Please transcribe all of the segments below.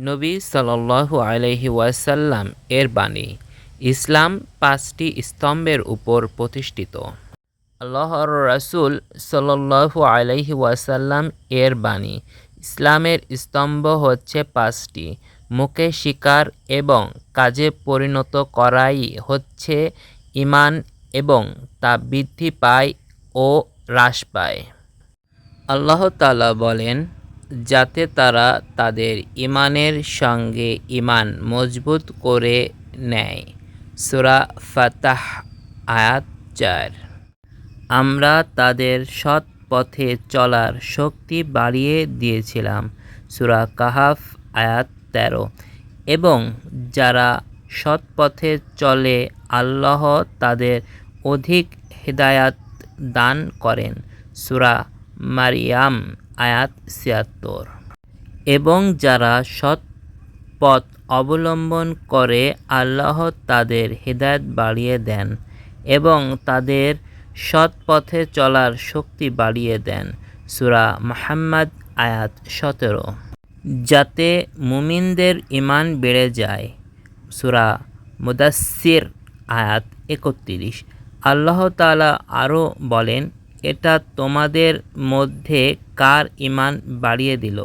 নবী সাল্লাল্লাহু আলাইহি ওয়াসাল্লাম এর বাণী। ইসলাম 5টি স্তম্ভের উপর প্রতিষ্ঠিত। আল্লাহর রাসূল সাল্লাল্লাহু আলাইহি ওয়াসাল্লাম এর বাণী। ইসলামের স্তম্ভ হচ্ছে 5টি। মুখে স্বীকার এবং কাজে পরিণত করাই হচ্ছে ঈমান এবং তা বৃদ্ধি পায় ও হ্রাস পায়। আল্লাহ তাআলা বলেন, যাতে তারা তাদের ঈমানের সঙ্গে ঈমান মজবুত করে নেয়। সূরা ফাতহ আয়াত 4। আমরা তাদের সৎ পথে চলার শক্তি বাড়িয়ে দিয়েছিলাম। সূরা কাহফ আয়াত 13। এবং যারা সৎ পথে চলে আল্লাহ তাদের অধিক হিদায়াত দান করেন। সূরা মারিয়াম আয়াত 76। এবং যারা সৎ পথ অবলম্বন করে আল্লাহ তাদের হিদায়াত বাড়িয়ে দেন এবং তাদের সৎ পথে চলার শক্তি বাড়িয়ে দেন। সূরা মুহাম্মদ আয়াত 17। যাতে মুমিনদের ঈমান বেড়ে যায়। সূরা মুদাসসির আয়াত 31। আল্লাহ তাআলা আরও বলেন, এটা তোমাদের মধ্যে কার ঈমান বাড়িয়ে দিল?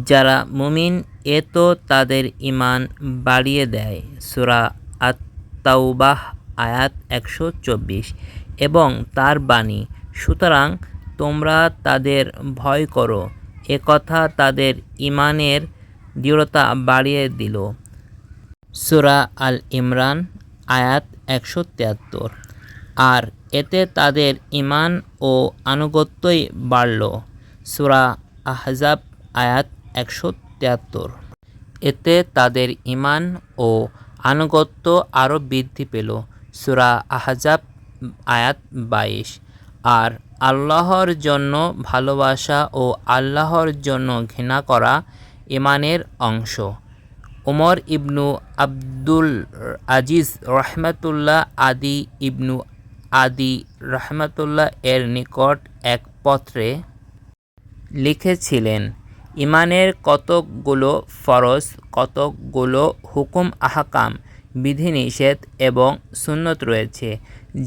যারা মুমিন এ তো তাদের ঈমান বাড়িয়ে দেয়। সূরা আত-তাওবাহ আয়াত 124। এবং তার বাণী, সুতরাং তোমরা তাদের ভয় করো, এ কথা তাদের ঈমানের দৃঢ়তা বাড়িয়ে দিল। সূরা আল ইমরান আয়াত 173। আর এতে তাদের ঈমান ও আনুগত্যই বাড়ল। সূরা আহজাব আয়াত 173। এতে তাদের ঈমান ও আনুগত্য আরও বৃদ্ধি পেল। সূরা আহজাব আয়াত 22। আর আল্লাহর জন্য ভালোবাসা ও আল্লাহর জন্য ঘৃণা করা ঈমানের অংশ। ওমর ইবনু আবদুল আজিজ রাহমাতুল্লাহ আদি ইবনু আদি রাহমাতুল্লাহ এর নিকট এক পত্রে লিখেছিলেন, ঈমানের কতকগুলো ফরজ, কতকগুলো হুকুম আহকাম, বিধিনিষেধ এবং সুন্নত রয়েছে।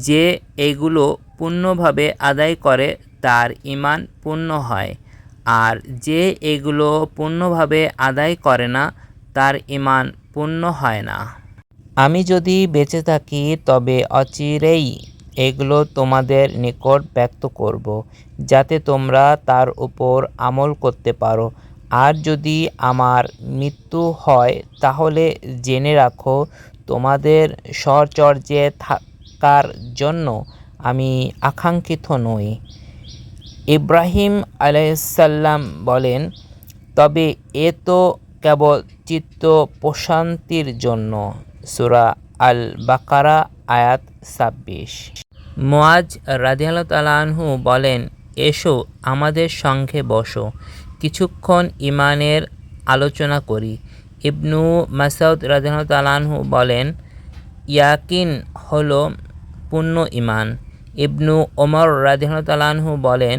যে এগুলো পূর্ণভাবে আদায় করে তার ঈমান পূর্ণ হয়, আর যে এগুলো পূর্ণভাবে আদায় করে না তার ঈমান পূর্ণ হয় না। আমি যদি বেঁচে থাকি তবে অচিরেই এগুলো তোমাদের নিকট ব্যক্ত করব, যাতে তোমরা তার উপর আমল করতে পারো। আর যদি আমার মৃত্যু হয় তাহলে জেনে রাখো, তোমাদের সহচর্যে থাকার জন্য আমি আকাঙ্ক্ষিত নই। ইব্রাহিম আলাইহিসসালাম বলেন, তবে এ তো কেবল চিত্ত প্রশান্তির জন্য। সূরা আল বাকারা আয়াত 26। মুআজ রাদিয়াল্লাহু তাআলা আনহু বলেন, এসো আমাদের সঙ্গে বসো, কিছুক্ষণ ঈমানের আলোচনা করি। ইবনু মাসউদ রাদিয়াল্লাহু তাআলা আনহু বলেন, ইয়াকিন হলো পূর্ণ ঈমান। ইবনু ওমর রাদিয়াল্লাহু তাআলা আনহু বলেন,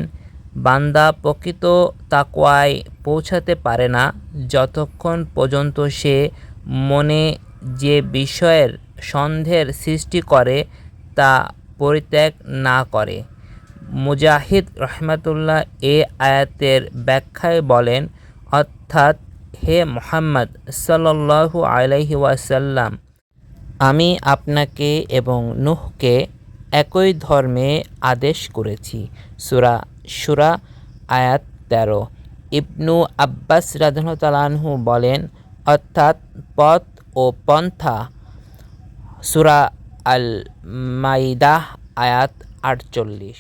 বান্দা প্রকৃত তাকওয়ায় পৌঁছাতে পারে না যতক্ষণ পর্যন্ত সে মনে যে বিষয়ের সন্দেহের সৃষ্টি করে তা পরিত্যাগ না করে। মুজাহিদ রাহমাতুল্লাহ এ আয়াতের ব্যাখ্যায় বলেন, অর্থাৎ হে মুহাম্মদ সাল্লাল্লাহু আলাইহি ওয়াসাল্লাম, আমি আপনাকে এবং নূহকে একই ধর্মে আদেশ করেছি। সূরা শূরা আয়াত 13। ইবনু আব্বাস রাদিয়াল্লাহু তাআলা আনহু বলেন, অর্থাৎ পথ ও পন্থা। সূরা আল মাইদাহ আয়াত 48।